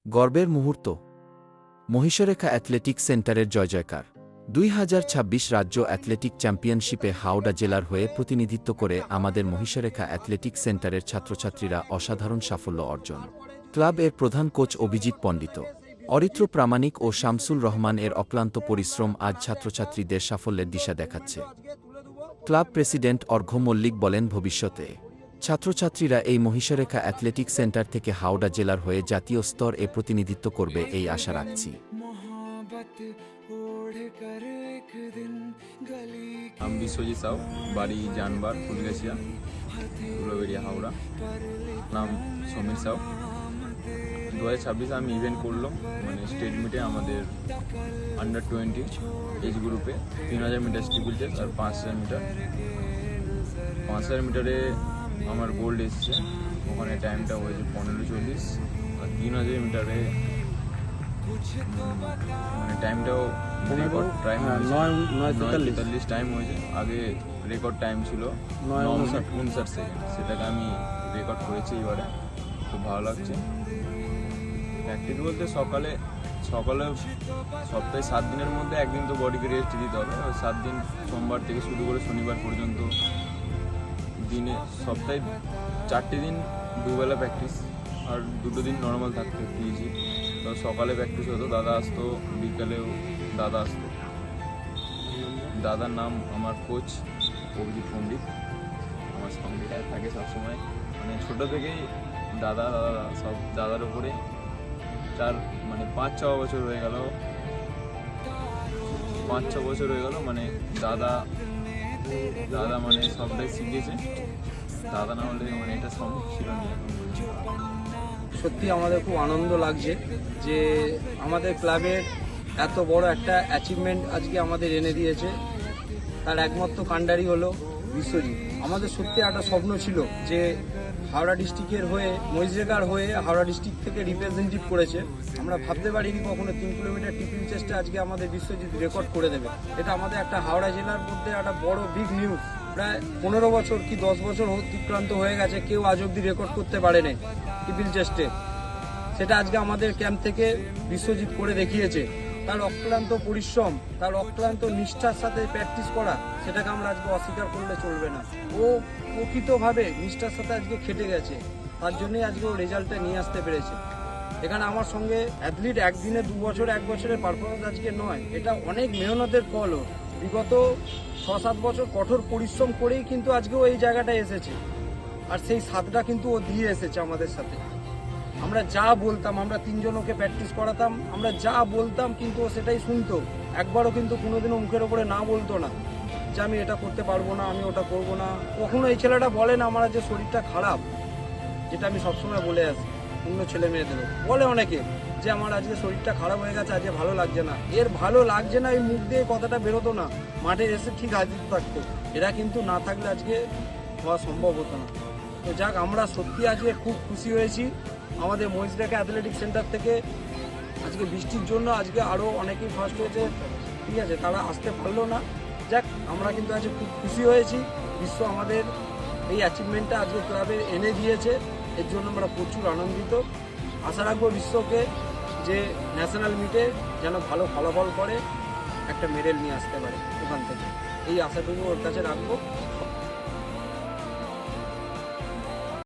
গর্বের মুহূর্ত। মহিষরেখা অ্যাথলেটিক সেন্টারের জয়জয়কার। 2026 রাজ্য অ্যাথলেটিক চ্যাম্পিয়নশিপে হাওড়া জেলার হয়ে প্রতিনিধিত্ব করে আমাদের মহিষরেখা অ্যাথলেটিক সেন্টারের ছাত্রছাত্রীরা অসাধারণ সাফল্য অর্জন। ক্লাব এর প্রধান কোচ অভিজিৎ পণ্ডিত, অরিত্র প্রামাণিক ও শামসুল রহমান এর অক্লান্ত পরিশ্রম আজ ছাত্রছাত্রীদের সাফল্যের দিশা দেখাচ্ছে। ক্লাব প্রেসিডেন্ট অর্ঘ্য মল্লিক বলেন, ভবিষ্যতে ছাত্রছাত্রীরা এই মহিষরেখা অ্যাথলেটিক সেন্টার থেকে হাওড়া জেলার হয়ে জাতীয় স্তর এ প্রতিনিধিত্ব করবে এই আশা রাখছি। আমি বিশ্বজিৎ সাউ, বাড়ি জানবার ফুলগাছিয়া, উলুবেড়িয়া, হাওড়া। নাম সমীর সাউ। 2026 আমি ইভেন্ট করলাম, মানে স্টেট মিটে আমাদের আন্ডার 20 এজ গ্রুপে 3000 মিটার স্টিপল চেস আর 5000 মিটার। 5000 মিটারে আমার গোল্ড এসছে, ওখানে টাইমটা হয়েছে 15:40। আর 3000 মিটারে মানে টাইমটাও রেকর্ড টাইম 9:43 টাইম হয়েছে। আগে রেকর্ড টাইম ছিল 9:59 সেকেন্ড, সেটাকে আমি রেকর্ড করেছি এবারে। খুব ভালো লাগছে। প্র্যাকটিস বলতে সকালে সপ্তাহে 7 দিনের মধ্যে একদিন তো বডিকে রেস্ট দিতে হবে। ওই 7 দিন সোমবার থেকে শুরু করে শনিবার পর্যন্ত দিনে সপ্তাহে 4টে দিন দুবেলা প্র্যাকটিস, আর 2টো দিন নর্মাল থাকতে দিয়েছি। তো সকালে প্র্যাকটিস হতো, দাদা আসতো, বিকালেও দাদা আসতো। দাদার নাম আমার কোচ অভিজিৎ পণ্ডিত, আমার সঙ্গে থাকে সবসময়। মানে ছোটো থেকেই দাদা সব দাদার উপরে 5-6 বছর হয়ে গেল। 5-6 বছর হয়ে গেল, মানে দাদা মানে সবটাই শিখেছে। দাদা না হলে মানে এটা সম্ভব ছিল না। সত্যি আমাদের খুব আনন্দ লাগছে যে আমাদের ক্লাবের এত বড় একটা অ্যাচিভমেন্ট আজকে আমাদের এনে দিয়েছে। তার একমাত্র কাণ্ডারি হলো বিশ্বজিৎ। আমাদের সত্যি একটা স্বপ্ন ছিল যে হাওড়া ডিস্ট্রিক্টের হয়ে, মহিষরেখার হয়ে হাওড়া ডিস্ট্রিক্ট থেকে রিপ্রেজেন্টেটিভ করেছে। আমরা ভাবতে পারিনি কখনো 3 কিলোমিটার টিপিং চেস্টে আজকে আমাদের বিশ্বজিৎ রেকর্ড করে দেবে। এটা আমাদের একটা হাওড়া জেলার মধ্যে একটা বড় বিগ নিউজ। প্রায় 15 বছর কি 10 বছর অতিক্রান্ত হয়ে গেছে, কেউ আজ অব্দি রেকর্ড করতে পারেনি টিপিং চেস্টে। সেটা আজকে আমাদের ক্যাম্প থেকে বিশ্বজিৎ করে দেখিয়েছে। তার অক্লান্ত পরিশ্রম, তার অক্লান্ত নিষ্ঠার সাথে প্র্যাকটিস করা, সেটাকে আমরা আজকে অস্বীকার করলে চলবে না। ও প্রকৃতভাবে নিষ্ঠার সাথে আজকে খেটে গেছে, তার জন্যই আজকে ও রেজাল্টটা নিয়ে আসতে পেরেছে। এখানে আমার সঙ্গে অ্যাথলিট একদিনে 2 বছর 1 বছরের পারফরমেন্স আজকে নয়, এটা অনেক মেহনতের ফল। বিগত 6-7 বছর কঠোর পরিশ্রম করেই কিন্তু আজকে ও এই জায়গাটায় এসেছে। আর সেই স্বাদটা কিন্তু ও দিয়ে এসেছে আমাদের সাথে। আমরা যা বলতাম, আমরা 3 জন ওকে প্র্যাকটিস করাতাম, আমরা যা বলতাম কিন্তু ও সেটাই শুনতো। একবারও কিন্তু কোনোদিনও মুখের ওপরে না বলতো না যে আমি এটা করতে পারবো না, আমি ওটা করবো না। কখনো এই ছেলেটা বলে না আমার যে শরীরটা খারাপ, যেটা আমি সবসময় বলে আসি অন্য ছেলে মেয়েদেরও। বলে অনেকে যে আমার আজকে শরীরটা খারাপ হয়ে গেছে, আজকে ভালো লাগছে না। এর ভালো লাগছে না এই মুখ দিয়ে কথাটা বেরোতো না, মাঠে এসে ঠিক হাজির থাকতো। এরা কিন্তু না থাকলে আজকে হওয়া সম্ভব হতো না। তো যাক, আমরা সত্যি আজকে খুব খুশি হয়েছি। আমাদের মহিষরেখা অ্যাথলেটিক সেন্টার থেকে আজকে বৃষ্টির জন্য আজকে আরও অনেকেই ফার্স্ট হয়েছে, ঠিক আছে, তারা আসতে পারলো না। যাক, আমরা কিন্তু আজকে খুব খুশি হয়েছি। বিশ্ব আমাদের এই অ্যাচিভমেন্টটা আজকে ক্লাবে এনে দিয়েছে, এর জন্য আমরা প্রচুর আনন্দিত। আশা রাখবো বিশ্বকে যে ন্যাশনাল মিটে যেন ভালো ফলাফল করে একটা মেডেল নিয়ে আসতে পারে ওখান থেকে, এই আশাটুকু ওর কাছে রাখবো।